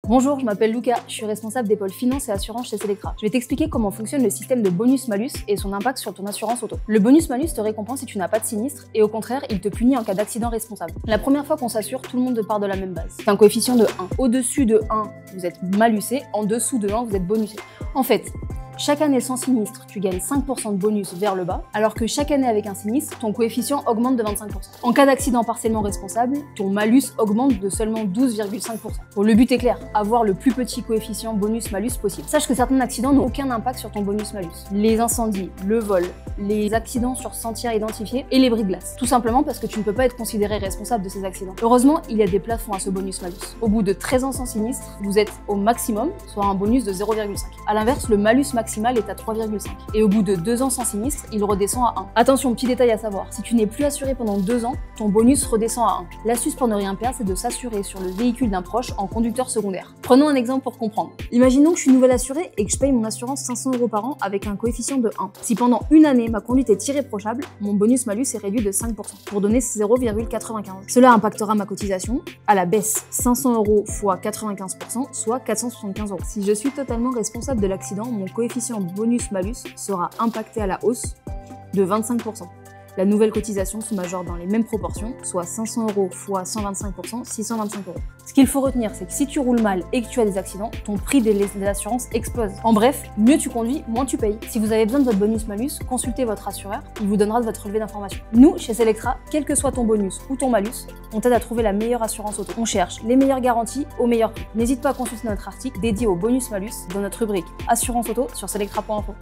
Bonjour, je m'appelle Lucas, je suis responsable des pôles finance et assurance chez Selectra. Je vais t'expliquer comment fonctionne le système de bonus-malus et son impact sur ton assurance auto. Le bonus-malus te récompense si tu n'as pas de sinistre et au contraire, il te punit en cas d'accident responsable. La première fois qu'on s'assure, tout le monde part de la même base. C'est un coefficient de 1. Au-dessus de 1, vous êtes malusé, en dessous de 1, vous êtes bonusé. En fait, chaque année sans sinistre, tu gagnes 5% de bonus vers le bas, alors que chaque année avec un sinistre, ton coefficient augmente de 25%. En cas d'accident partiellement responsable, ton malus augmente de seulement 12,5%. Bon, le but est clair, avoir le plus petit coefficient bonus-malus possible. Sache que certains accidents n'ont aucun impact sur ton bonus-malus. Les incendies, le vol, les accidents sur sentiers identifiés et les bris de glace. Tout simplement parce que tu ne peux pas être considéré responsable de ces accidents. Heureusement, il y a des plafonds à ce bonus-malus. Au bout de 13 ans sans sinistre, vous êtes au maximum, soit un bonus de 0,5. A l'inverse, le malus maximal est à 3,5. Et au bout de 2 ans sans sinistre, il redescend à 1. Attention, petit détail à savoir, si tu n'es plus assuré pendant 2 ans, ton bonus redescend à 1. L'astuce pour ne rien perdre, c'est de s'assurer sur le véhicule d'un proche en conducteur secondaire. Prenons un exemple pour comprendre. Imaginons que je suis nouvelle assurée et que je paye mon assurance 500 € par an avec un coefficient de 1. Si pendant une année, ma conduite est irréprochable, mon bonus-malus est réduit de 5%, pour donner 0,95. Cela impactera ma cotisation à la baisse 500 € fois 95%, soit 475 €. Si je suis totalement responsable de l'accident, mon coefficient bonus-malus sera impacté à la hausse de 25%. La nouvelle cotisation se majore dans les mêmes proportions, soit 500 € fois 125%, 625 €. Ce qu'il faut retenir, c'est que si tu roules mal et que tu as des accidents, ton prix des assurances explose. En bref, mieux tu conduis, moins tu payes. Si vous avez besoin de votre bonus-malus, consultez votre assureur, il vous donnera votre relevé d'information. Nous, chez Selectra, quel que soit ton bonus ou ton malus, on t'aide à trouver la meilleure assurance auto. On cherche les meilleures garanties au meilleur prix. N'hésite pas à consulter notre article dédié au bonus-malus dans notre rubrique Assurance auto sur selectra.info.